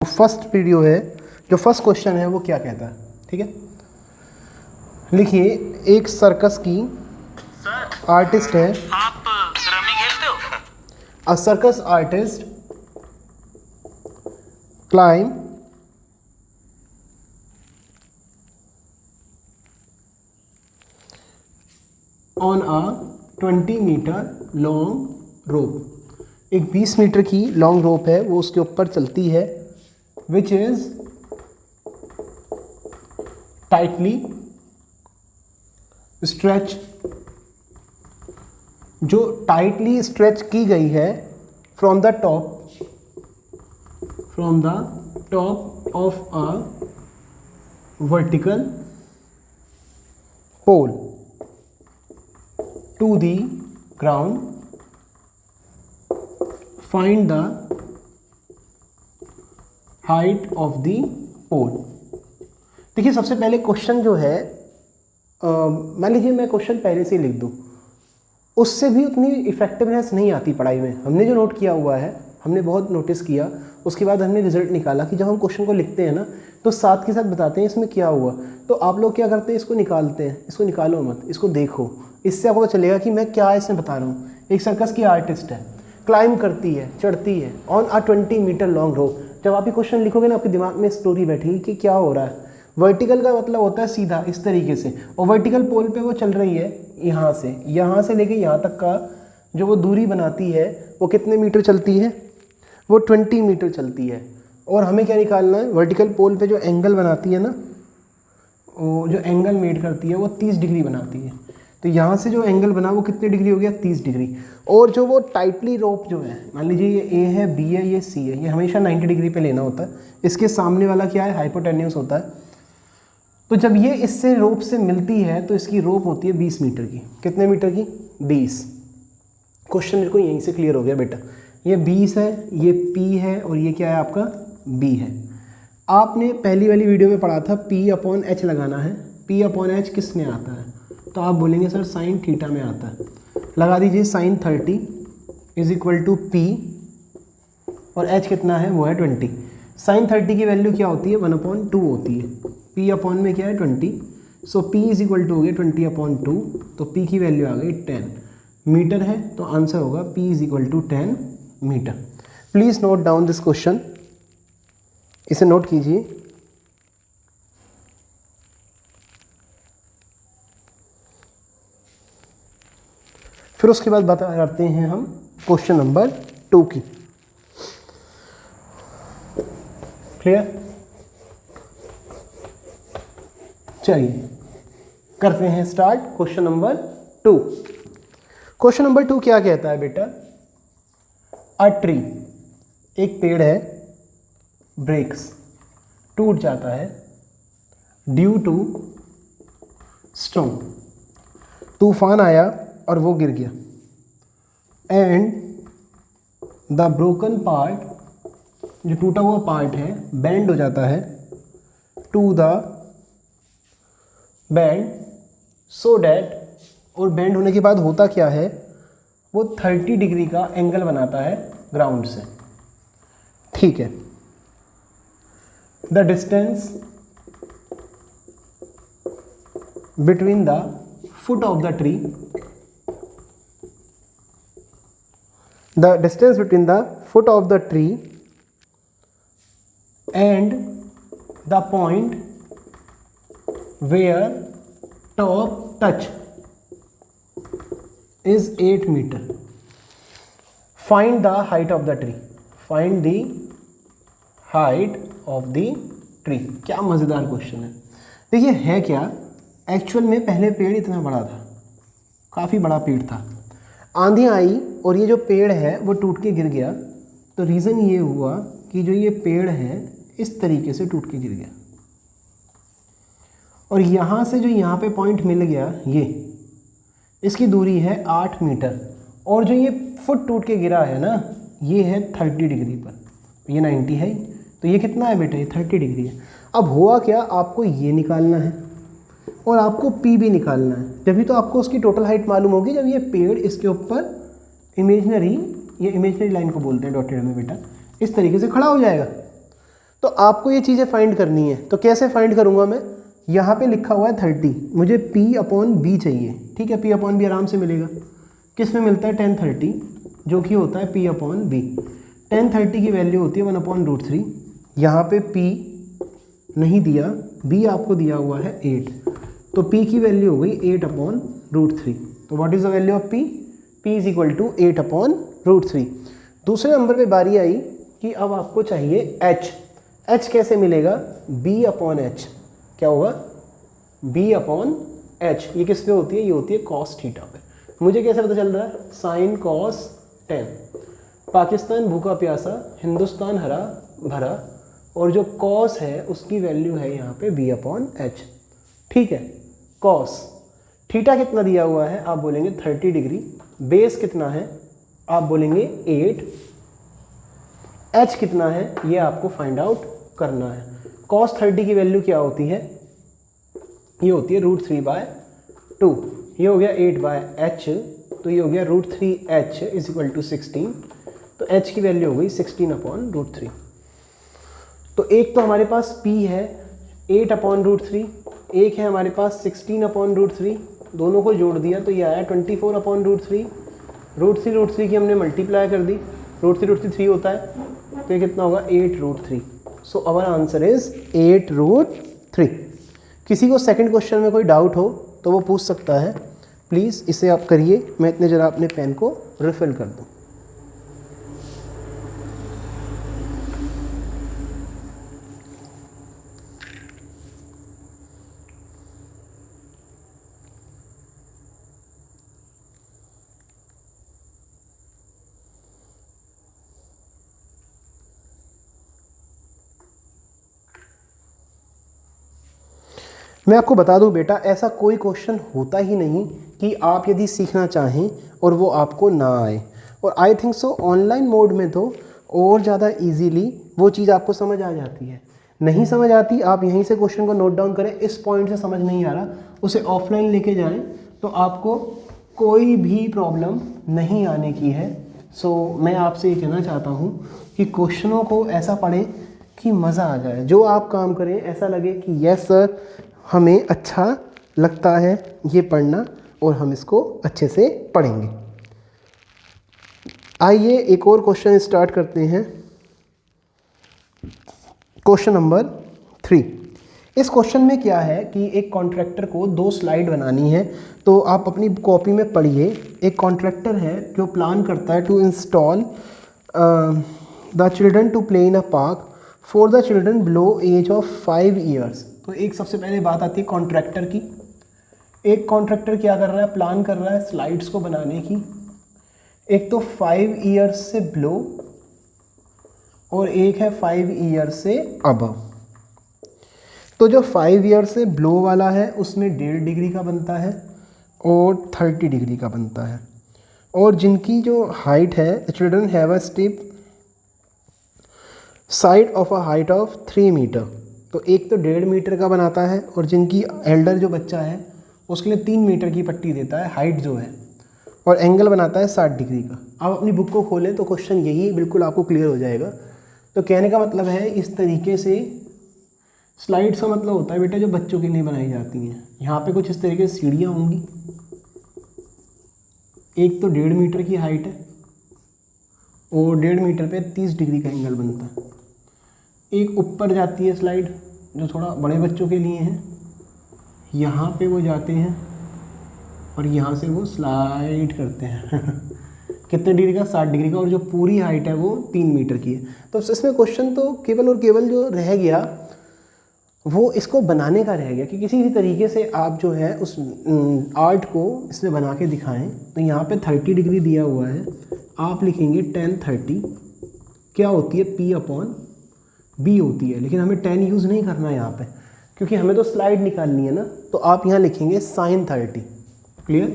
First video है, जो first question है वो क्या कहता है, ठीक है। लिखिए, एक सर्कस की आर्टिस्ट है। आप रमी खेलते हो? A circus artist climb on a 20 metre long rope. एक 20 मीटर की लॉन्ग रोप है, वो उसके ऊपर चलती है, विच इज टाइटली स्ट्रेच, जो टाइटली स्ट्रेच की गई है from the top of a vertical pole to the ground. Find the height of the pole. देखिए, सबसे पहले क्वेश्चन जो है, मान लीजिए मैं क्वेश्चन पहले से ही लिख दूँ, उससे भी उतनी इफेक्टिवनेस नहीं आती पढ़ाई में। हमने जो नोट किया हुआ है, हमने बहुत नोटिस किया, उसके बाद हमने रिजल्ट निकाला कि जब हम क्वेश्चन को लिखते हैं ना, तो साथ के साथ बताते हैं इसमें क्या हुआ। तो आप लोग क्या करते हैं, इसको निकालते हैं। इसको निकालो मत, इसको देखो, इससे आपको पता चलेगा कि मैं क्या इसमें बता रहा हूँ। एक सर्कस की आर्टिस्ट है, क्लाइम करती है, चढ़ती है on a 20 metre long rope. जब आप ये क्वेश्चन लिखोगे ना, आपके दिमाग में स्टोरी बैठेगी कि क्या हो रहा है। वर्टिकल का मतलब होता है सीधा, इस तरीके से, और वर्टिकल पोल पे वो चल रही है यहाँ से लेके यहाँ तक का जो वो दूरी बनाती है, वो कितने मीटर चलती है, वो 20 मीटर चलती है। और हमें क्या निकालना है, वर्टिकल पोल पे जो एंगल बनाती है ना, वो जो एंगल मेड करती है वो 30 डिग्री बनाती है। तो यहाँ से जो एंगल बना वो कितने डिग्री हो गया, 30 डिग्री। और जो वो टाइटली रोप जो है, मान लीजिए ये ए है, बी है, ये सी है, ये हमेशा 90 डिग्री पे लेना होता है। इसके सामने वाला क्या है, हाइपोटेन्यूस होता है। तो जब ये इससे रोप से मिलती है तो इसकी रोप होती है 20 मीटर की। कितने मीटर की, 20। क्वेश्चन मेरे को यहीं से क्लियर हो गया बेटा। ये 20 है, ये P है, और ये क्या है आपका B है। आपने पहली वाली वीडियो में पढ़ा था P/H लगाना है। P/H किस में आता है, तो आप बोलेंगे सर साइन थीटा में आता है। लगा दीजिए, sine 30 is equal to P, और H कितना है, वो है 20। साइन 30 की वैल्यू क्या होती है, 1/2 होती है। P/ में क्या है, 20। सो P इज इक्वल टू हो गया 20/2। तो P की वैल्यू आ गई 10 मीटर है। तो आंसर होगा P is equal to 10 metre. Please note down this question, इसे नोट कीजिए। फिर उसके बाद बात करते हैं हम क्वेश्चन नंबर 2 की। क्लियर, चलिए करते हैं start question number 2। Question number 2 क्या कहता है बेटा, अ ट्री, एक पेड़ है, ब्रेक्स, टूट जाता है, ड्यू टू स्टॉर्म, तूफान आया और वो गिर गया, एंड द ब्रोकन पार्ट, जो टूटा हुआ पार्ट है, बेंड हो जाता है to the band so that, और बैंड होने के बाद होता क्या है, वो 30 डिग्री का एंगल बनाता है ग्राउंड से। ठीक है, the distance between the foot of the tree, the distance between the foot of the tree and the point where top touch is 8 meter. Find the height of the tree. Find the height of the tree. क्या मज़ेदार question है। देखिए है क्या, actual में पहले पेड़ इतना बड़ा था, काफ़ी बड़ा पेड़ था, आंधी आई और ये जो पेड़ है वो टूट के गिर गया। तो रीज़न ये हुआ कि जो ये पेड़ है इस तरीके से टूट के गिर गया, और यहाँ से जो यहाँ पे पॉइंट मिल गया, ये इसकी दूरी है 8 मीटर, और जो ये फुट टूट के गिरा है ना, ये है 30 डिग्री पर, ये 90 है, तो ये कितना है बेटा, ये 30 डिग्री है। अब हुआ क्या, आपको ये निकालना है और आपको P भी निकालना है। जब तो आपको उसकी टोटल हाइट मालूम होगी, जब ये पेड़ इसके ऊपर इमेजनरी, ये इमेजनरी लाइन को बोलते हैं डॉटेड में बेटा, इस तरीके से खड़ा हो जाएगा। तो आपको ये चीज़ें फाइंड करनी है। तो कैसे फाइंड करूँगा मैं, यहाँ पे लिखा हुआ है 30, मुझे P/B चाहिए, ठीक है। P/B आराम से मिलेगा, किस में मिलता है 1030, जो कि होता है P/B। 1030 की वैल्यू होती है 1/√3। यहाँ पे P नहीं दिया, B आपको दिया हुआ है 8, तो P की वैल्यू हो गई 8/√3। तो what is the value of P? P is equal to 8/√3। दूसरे नंबर पे बारी आई कि अब आपको चाहिए H। H कैसे मिलेगा? B/H। क्या होगा? B/H। ये किस पे होती है? ये होती है cos थीटा पे। मुझे कैसे पता चल रहा है? sin cos 10। पाकिस्तान भूखा प्यासा, हिंदुस्तान हरा भरा, और जो cos है उसकी वैल्यू है यहाँ पे B/H, ठीक है। cos थीटा कितना दिया हुआ है? आप बोलेंगे 30 डिग्री। बेस कितना है? आप बोलेंगे 8। H कितना है? ये आपको फाइंड आउट करना है। cos 30 की वैल्यू क्या होती है? ये होती है √3/2। ये हो गया 8/H, तो ये हो गया √3H इज इक्वल टू 16। तो H की वैल्यू हो गई 16/√3। तो एक तो हमारे पास P है 8/√3, एक है हमारे पास 16/√3, दोनों को जोड़ दिया तो ये आया 24/√3। √3 की हमने मल्टीप्लाई कर दी, √3 होता है, तो ये कितना होगा 8√3। So our answer is 8√3। किसी को सेकंड क्वेश्चन में कोई डाउट हो तो वो पूछ सकता है, प्लीज़ इसे आप करिए, मैं इतने जरा अपने पेन को रिफिल कर दूँ। मैं आपको बता दूं बेटा, ऐसा कोई क्वेश्चन होता ही नहीं कि आप यदि सीखना चाहें और वो आपको ना आए। और I think so online mode में तो और ज़्यादा इजीली वो चीज़ आपको समझ आ जाती है। नहीं समझ आती, आप यहीं से क्वेश्चन को नोट डाउन करें, इस पॉइंट से समझ नहीं आ रहा, उसे ऑफलाइन लेके जाएं, तो आपको कोई भी प्रॉब्लम नहीं आने की है। सो मैं आपसे ये कहना चाहता हूँ कि क्वेश्चनों को ऐसा पढ़ें कि मज़ा आ जाए। जो आप काम करें ऐसा लगे कि यस सर, हमें अच्छा लगता है ये पढ़ना और हम इसको अच्छे से पढ़ेंगे। आइए एक और क्वेश्चन स्टार्ट करते हैं। Question number 3। इस क्वेश्चन में क्या है कि एक कॉन्ट्रैक्टर को 2 स्लाइड बनानी है, तो आप अपनी कॉपी में पढ़िए। एक कॉन्ट्रैक्टर है जो प्लान करता है to install the children to play in a park for the children below age of 5 years. तो एक सबसे पहले बात आती है कॉन्ट्रैक्टर की। एक कॉन्ट्रैक्टर क्या कर रहा है? प्लान कर रहा है स्लाइड्स को बनाने की। एक तो 5 ईयर्स से बिलो और एक है 5 ईयर्स से अबव। तो जो 5 ईयर्स से बिलो वाला है उसमें 1.5 डिग्री का बनता है और 30 डिग्री का बनता है। और जिनकी जो हाइट है, children have a step side of a height of 3 metre. तो एक तो 1.5 मीटर का बनाता है और जिनकी एल्डर जो बच्चा है उसके लिए 3 मीटर की पट्टी देता है हाइट जो है, और एंगल बनाता है 60 डिग्री का। आप अपनी बुक को खोलें तो क्वेश्चन यही बिल्कुल आपको क्लियर हो जाएगा। तो कहने का मतलब है इस तरीके से स्लाइड्स का मतलब होता है बेटा जो बच्चों के लिए बनाई जाती हैं। यहाँ पे कुछ इस तरीके से सीढ़ियाँ होंगी, एक तो 1.5 मीटर की हाइट है और 1.5 मीटर पे 30 डिग्री का एंगल बनता है। एक ऊपर जाती है स्लाइड जो थोड़ा बड़े बच्चों के लिए है, यहाँ पे वो जाते हैं और यहाँ से वो स्लाइड करते हैं कितने डिग्री का? 60 डिग्री का। और जो पूरी हाइट है वो 3 मीटर की है। तो इसमें क्वेश्चन तो केवल और केवल जो रह गया वो इसको बनाने का रह गया कि किसी भी तरीके से आप जो है उस आर्ट को इसमें बना के दिखाएं। तो यहाँ पे 30 डिग्री दिया हुआ है, आप लिखेंगे 1030 क्या होती है? P/B होती है, लेकिन हमें 10 यूज़ नहीं करना यहाँ पे क्योंकि हमें तो स्लाइड निकालनी है ना। तो आप यहाँ लिखेंगे sin 30। क्लियर?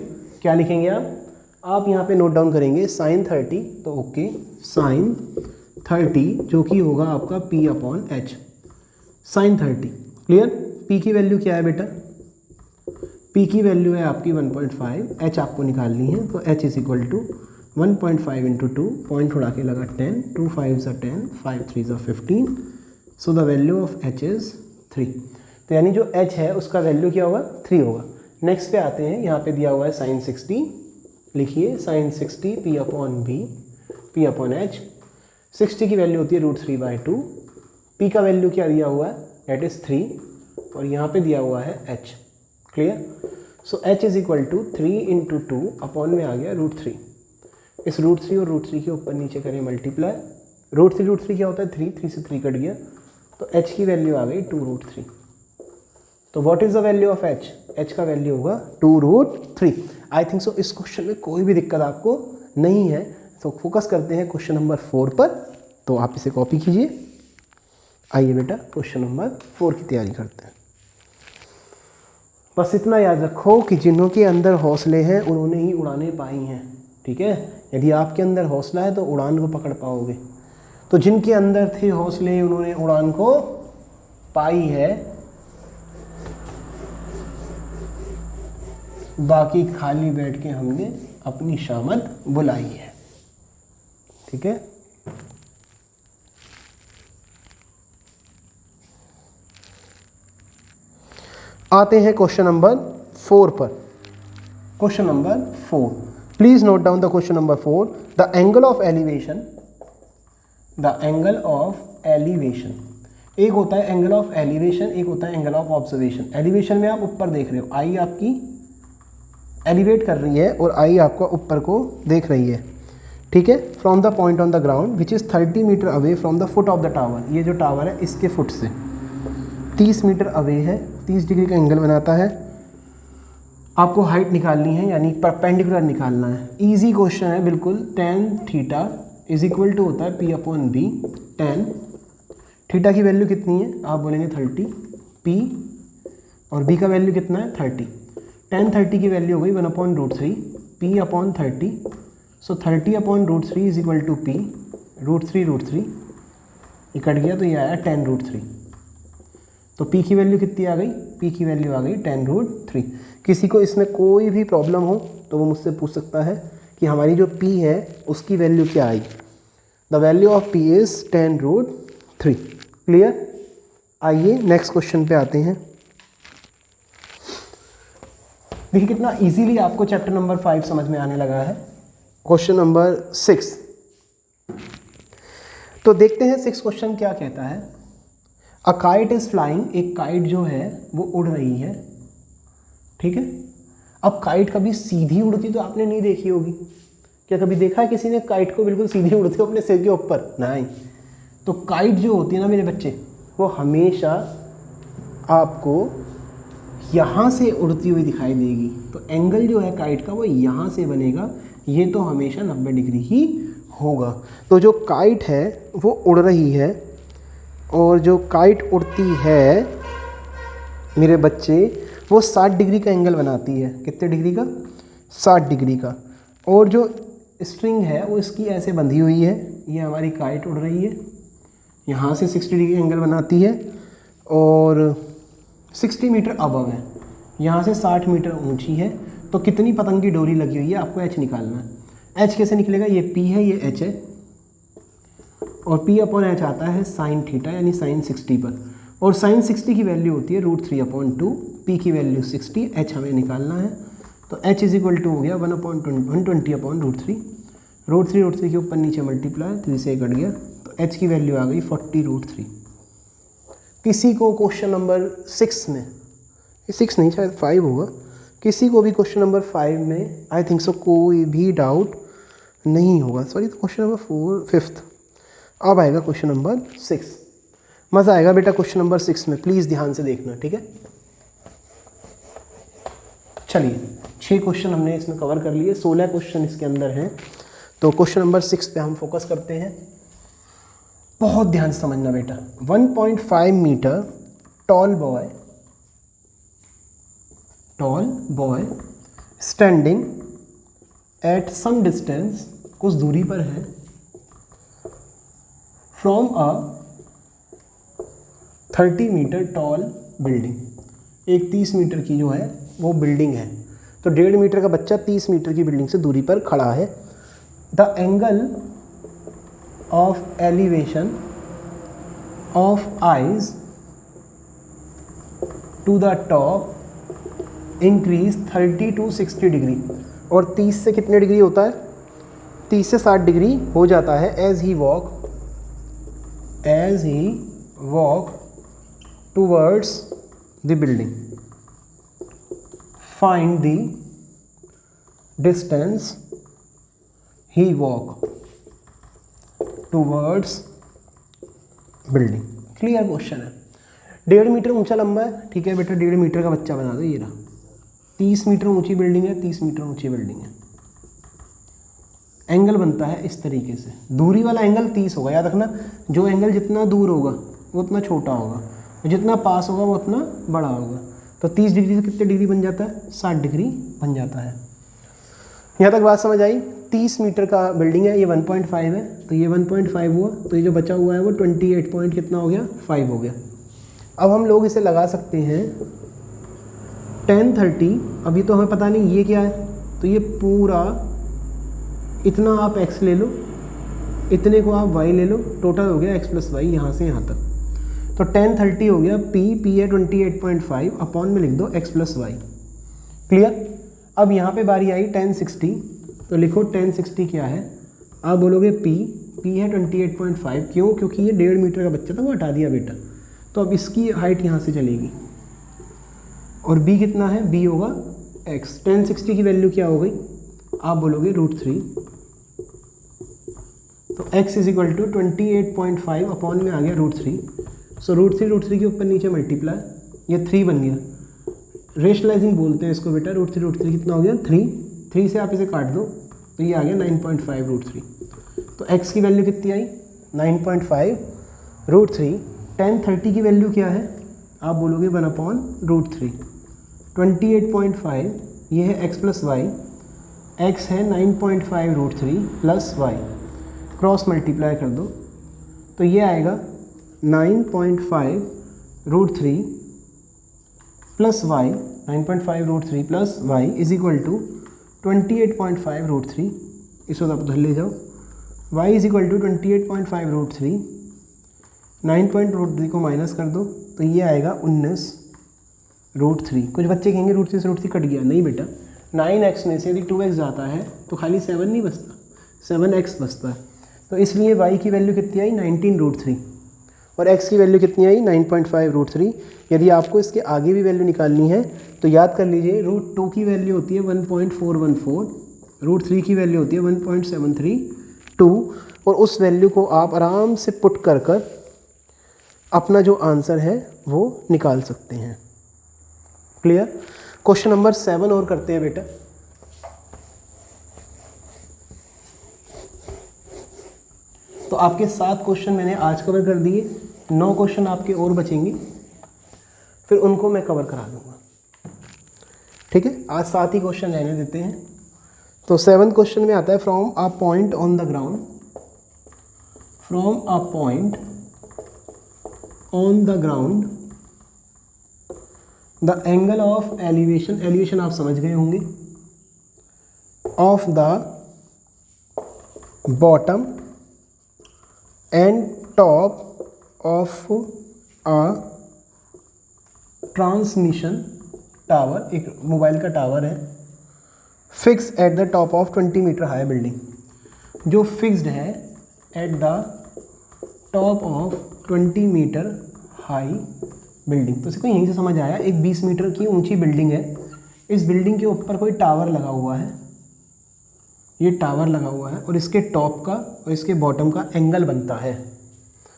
क्या लिखेंगे आप यहाँ पे नोट डाउन करेंगे sin 30। तो ओके, sin 30 जो कि होगा आपका P/H, sin 30। क्लियर? P की वैल्यू क्या है बेटा? P की वैल्यू है आपकी 1.5, H आपको निकालनी है। तो H is equal to 1.5 into 2, point उड़ा के लगा 10, 2 5 10, 5 3 15, so the value of H is 3। तो यानी जो एच है उसका वैल्यू क्या होगा, 3 होगा। नेक्स्ट पे आते हैं, यहाँ पे दिया हुआ है साइन 60, लिखिए sine 60 P upon B P upon H. 60 की वैल्यू होती है √3/2, पी का वैल्यू क्या दिया हुआ है, दैट इज़ 3, और यहाँ पे दिया हुआ है H. Clear. So H is equal to 3 × 2 upon में आ गया √3। इस √3 और √3 के ऊपर नीचे करें मल्टीप्लाई, √3 क्या होता है 3 से 3 कट गया, तो एच की वैल्यू आ गई 2√3। तो what is the value of H, H का वैल्यू होगा 2√3। आई थिंक सो इस क्वेश्चन में कोई भी दिक्कत आपको नहीं है। तो फोकस करते हैं क्वेश्चन नंबर 4 पर, तो आप इसे कॉपी कीजिए। आइए बेटा क्वेश्चन नंबर 4 की तैयारी करते हैं। बस इतना याद रखो कि जिन्हों के अंदर हौसले हैं उन्होंने ही उड़ानें पाई हैं, ठीक है। यदि आपके अंदर हौसला है तो उड़ान को पकड़ पाओगे। तो जिनके अंदर थे हौसले उन्होंने उड़ान को पाई है, बाकी खाली बैठ के हमने अपनी शामत बुलाई है, ठीक है। आते हैं क्वेश्चन नंबर 4 पर। Question number 4, please note down the question number 4। The angle of elevation, the angle of elevation, एक होता है एंगल ऑफ एलिवेशन, एक होता है एंगल ऑफ ऑब्जर्वेशन। एलिवेशन में आप ऊपर देख रहे हो, आई आपकी एलिवेट कर रही है और आई आपका ऊपर को देख रही है, ठीक है। From the point on the ground which is 30 metre away from the foot of the tower. ये जो टावर है इसके फुट से 30 मीटर अवे है, 30 डिग्री का एंगल बनाता है। आपको हाइट निकालनी है यानी परपेंडिकुलर निकालना है। इजी क्वेश्चन है बिल्कुल। tan theta is equal to होता है P upon B. tan theta की वैल्यू कितनी है, आप बोलेंगे 30, P और B का वैल्यू कितना है 30। tan 30 की वैल्यू हो गई 1/√3 P upon 30। So 30 upon √3 is equal to P √3 ये कट गया तो ये आया tan√3। तो P की वैल्यू कितनी आ गई, P की वैल्यू आ गई tan√3। किसी को इसमें कोई भी प्रॉब्लम हो तो वो मुझसे पूछ सकता है कि हमारी जो P है उसकी वैल्यू क्या आई। The value of P is tan√3। Clear. आइए नेक्स्ट क्वेश्चन पे आते हैं। देखिए कितना इजीली आपको चैप्टर नंबर 5 समझ में आने लगा है। क्वेश्चन नंबर 6, तो देखते हैं 6 क्वेश्चन क्या कहता है। अ काइट इज़ फ्लाइंग, एक काइट जो है वो उड़ रही है, ठीक है। अब काइट कभी सीधी उड़ती तो आपने नहीं देखी होगी। क्या कभी देखा है किसी ने काइट को बिल्कुल सीधी उड़ते हो अपने सिर के ऊपर? नहीं। तो काइट जो होती है ना मेरे बच्चे, वो हमेशा आपको यहाँ से उड़ती हुई दिखाई देगी। तो एंगल जो है काइट का वो यहाँ से बनेगा, ये तो हमेशा 90 डिग्री ही होगा। तो जो काइट है वो उड़ रही है, और जो काइट उड़ती है मेरे बच्चे वो 60 डिग्री का एंगल बनाती है। कितने डिग्री का? 60 डिग्री का। और जो स्ट्रिंग है वो इसकी ऐसे बंधी हुई है, ये हमारी काइट उड़ रही है, यहाँ से 60 डिग्री एंगल बनाती है और 60 मीटर अबव है, यहाँ से 60 मीटर ऊंची है। तो कितनी पतंग की डोरी लगी हुई है आपको एच निकालना है। एच कैसे निकलेगा, ये पी है ये एच है, और पी अपॉन एच आता है साइन थीटा यानी साइन 60 पर, और साइन 60 की वैल्यू होती है √3/2, पी की वैल्यू 60, एच हमें निकालना है। तो एच इज इक्वल टू हो गया 120/√3, √3 के ऊपर नीचे मल्टीप्लाई, 3 से कट गया, तो एच की वैल्यू आ गई 40√3। किसी को क्वेश्चन नंबर 6 में, 6 नहीं शायद 5 होगा, किसी को भी क्वेश्चन नंबर 5 में आई थिंक सो कोई भी डाउट नहीं होगा। सॉरी, तो क्वेश्चन नंबर 5th अब आएगा क्वेश्चन नंबर 6। मज़ा आएगा बेटा क्वेश्चन नंबर 6 में, प्लीज़ ध्यान से देखना, ठीक है। चलिए 6 क्वेश्चन हमने इसमें कवर कर लिए, 16 क्वेश्चन इसके अंदर हैं। तो क्वेश्चन नंबर 6 पे हम फोकस करते हैं। बहुत ध्यान से समझना बेटा। 1.5 metre tall boy standing at some distance, कुछ दूरी पर है, from a 30 metre tall building, एक 30 मीटर की जो है वो बिल्डिंग है। तो 1.5 मीटर का बच्चा 30 मीटर की बिल्डिंग से दूरी पर खड़ा है। The angle of elevation of eyes to the top increase 30 to 60 degree, और 30 से कितने डिग्री होता है, 30 से 60 डिग्री हो जाता है as he walk towards the building. Find the distance he walk towards building. Clear question है। 1.5 मीटर ऊंचा लंबा है, ठीक है बेटा, 1.5 मीटर का बच्चा बना दो। ये रहा 30 मीटर ऊंची बिल्डिंग है, 30 मीटर ऊंची बिल्डिंग है। एंगल बनता है इस तरीके से, दूरी वाला एंगल 30 होगा, याद रखना। जो एंगल जितना दूर होगा वो उतना छोटा होगा, जितना पास होगा वो उतना बड़ा होगा। तो 30 डिग्री से कितने डिग्री बन जाता है, 60 डिग्री बन जाता है। यहाँ तक बात समझ आई। 30 मीटर का बिल्डिंग है, ये 1.5 है, तो ये 1.5 हुआ, तो ये जो बचा हुआ है वो 28 पॉइंट कितना हो गया, 5 हो गया। अब हम लोग इसे लगा सकते हैं 1030। अभी तो हमें पता नहीं ये क्या है, तो ये पूरा इतना आप x ले लो, इतने को आप y ले लो, टोटल हो गया x + y यहाँ से यहाँ तक। तो 1030 हो गया, p है 28.5, अपॉन में लिख दो x + y। क्लियर। अब यहाँ पे बारी आई 1060, तो लिखो 1060 क्या है, आप बोलोगे p है 28.5। क्यों, क्योंकि ये 1.5 मीटर का बच्चा था, वो हटा दिया बेटा, तो अब इसकी हाइट यहाँ से चलेगी। और b कितना है, b होगा x। 1060 की वैल्यू क्या हो गई, आप बोलोगे √3। तो x = 28.5 अपॉन में आ गया √3। सो √3 के ऊपर नीचे मल्टीप्लाई, ये 3 बन गया। रेशनलाइजिंग बोलते हैं इसको बेटा। √3 कितना हो गया, 3 से आप इसे काट दो, तो ये आ गया 9.5 √3। तो x की वैल्यू कितनी आई, 9.5 √3। 1030 की वैल्यू क्या है, आप बोलोगे 1/√3। 28.5 ये है x + y, x है 9.5 √3 + y, क्रॉस मल्टीप्लाई कर दो, तो ये आएगा 9.5 √3 + y, 9.5 √3 + y = 28.5 √3। इसको आप उधर ले जाओ, y = 28.5 √3, 9.√3 को माइनस कर दो, तो ये आएगा 19 √3। कुछ बच्चे कहेंगे √3 से √3 कट गया, नहीं बेटा, 9x में से यदि 2x जाता है तो खाली 7 नहीं बचता, 7x बचता है। तो इसलिए y की वैल्यू कितनी आई, 19 √3, और x की वैल्यू कितनी आई, 9.5 √3। यदि आपको इसके आगे भी वैल्यू निकालनी है तो याद कर लीजिए, √2 की वैल्यू होती है 1.414, √3 की वैल्यू होती है 1.732, और उस वैल्यू को आप आराम से पुट कर अपना जो आंसर है वो निकाल सकते हैं। क्लियर। क्वेश्चन नंबर 7 और करते हैं बेटा। तो आपके 7 क्वेश्चन मैंने आज कवर कर दिए, 9 क्वेश्चन आपके और बचेंगे, फिर उनको मैं कवर करा दूंगा। ठीक है, आज 7 ही क्वेश्चन रहने देते हैं। तो 7 क्वेश्चन में आता है from a point on the ground, from a point on the ground the angle of elevation, elevation आप समझ गए होंगे, of the bottom and top of a transmission tower, एक मोबाइल का टावर है, fix at the top of 20 metre high building, जो fixed है at the top of 20 metre high building. तो इसको यहीं से समझ आया, एक 20 मीटर की ऊंची बिल्डिंग है, इस बिल्डिंग के ऊपर कोई टावर लगा हुआ है, ये टावर लगा हुआ है, और इसके टॉप का और इसके बॉटम का एंगल बनता है,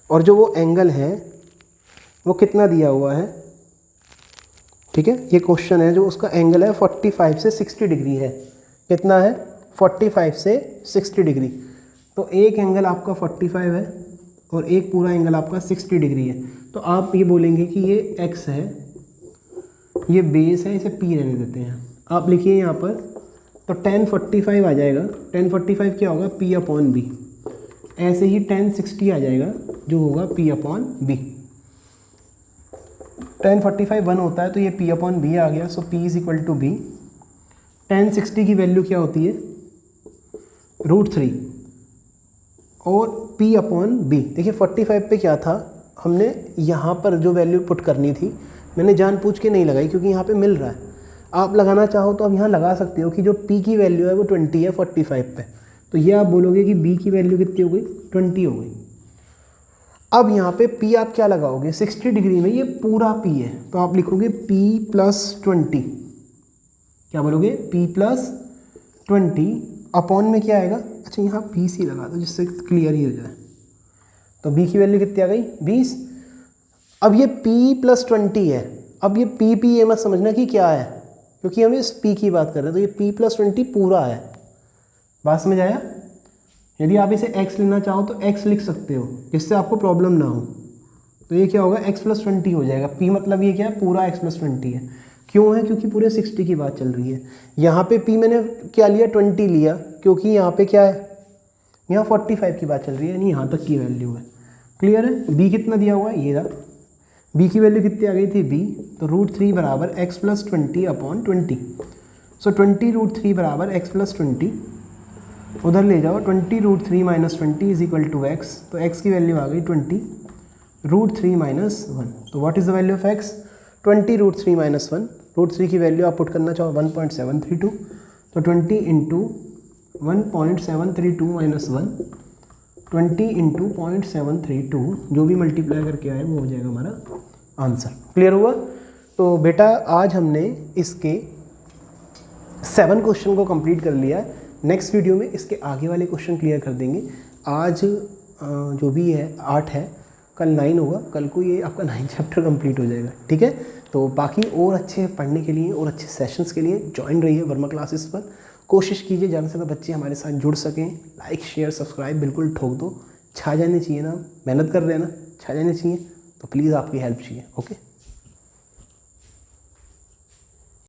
और जो वो एंगल है वो कितना दिया हुआ है, ठीक है, ये क्वेश्चन है, जो उसका एंगल है 45 से 60 डिग्री है। कितना है, 45 से 60 डिग्री। तो एक एंगल आपका 45 है और एक पूरा एंगल आपका 60 डिग्री है। तो आप ये बोलेंगे कि ये x है, ये बेस है, इसे p रहने देते हैं। आप लिखिए यहाँ पर, तो 1045 आ जाएगा, 1045 क्या होगा, p/b। ऐसे ही 1060 आ जाएगा, जो होगा p/b। 1045 1 होता है, तो ये p/b आ गया, सो p = b। 1060 की वैल्यू क्या होती है, √3, और p/b। देखिए 45 पे क्या था, हमने यहाँ पर जो वैल्यू पुट करनी थी मैंने जानबूझ के नहीं लगाई क्योंकि यहाँ पे मिल रहा है। आप लगाना चाहो तो आप यहाँ लगा सकते हो कि जो P की वैल्यू है वो 20 है 45 पे, तो ये आप बोलोगे कि B की वैल्यू कितनी हो गई 20 हो गई। अब यहाँ पे P आप क्या लगाओगे 60 डिग्री में, ये पूरा P है तो आप लिखोगे P + 20, क्या बोलोगे P + 20 अपॉन में क्या आएगा, अच्छा यहाँ BC लगा दो जिससे क्लियर ही हो जाए। तो B की वैल्यू कितनी आ गई 20। अब ये P + 20 है, अब ये P ये मत समझना कि क्या है क्योंकि हम इस P की बात कर रहे हैं, तो ये P + 20 पूरा है। बात समझ आया। यदि आप इसे x लेना चाहो तो x लिख सकते हो जिससे आपको प्रॉब्लम ना हो। तो ये क्या होगा x + 20 हो जाएगा। P मतलब ये क्या है पूरा x + 20 है। क्यों है, क्योंकि पूरे 60 की बात चल रही है। यहाँ पे P मैंने क्या लिया 20 लिया क्योंकि यहाँ पे क्या है, यहाँ 45 की बात चल रही है, यानी यहाँ तक की वैल्यू है। क्लियर है। B कितना दिया हुआ है, ये रहा। B की वैल्यू कितनी आ गई थी B, तो √3 = x + 20/20। सो 20 √3 = x + 20, उधर ले जाओ 20 √3 - 20 = x, तो x की वैल्यू आ गई 20 √3 - 1। तो what is the value of x, 20 √3 - 1। √3 की वैल्यू आप पुट करना चाहो 1.732, तो 20 × 1.732 - 1, 20 × 0.732 जो भी मल्टीप्लाई करके आए वो हो जाएगा हमारा आंसर। क्लियर हुआ। तो बेटा आज हमने इसके 7 क्वेश्चन को कंप्लीट कर लिया है। नेक्स्ट वीडियो में इसके आगे वाले क्वेश्चन क्लियर कर देंगे। आज जो भी है 8 है, कल 9 होगा, कल को ये आपका 9 चैप्टर कंप्लीट हो जाएगा। ठीक है। तो बाकी और अच्छे पढ़ने के लिए और अच्छे सेशंस के लिए ज्वाइन रहिए वर्मा क्लासेस पर। कोशिश कीजिए ज़्यादा से ज़्यादा बच्चे हमारे साथ जुड़ सकें। लाइक शेयर सब्सक्राइब बिल्कुल ठोक दो, छा जाने चाहिए ना, मेहनत कर रहे हैं ना, छा जाने चाहिए, तो प्लीज़ आपकी हेल्प चाहिए। ओके।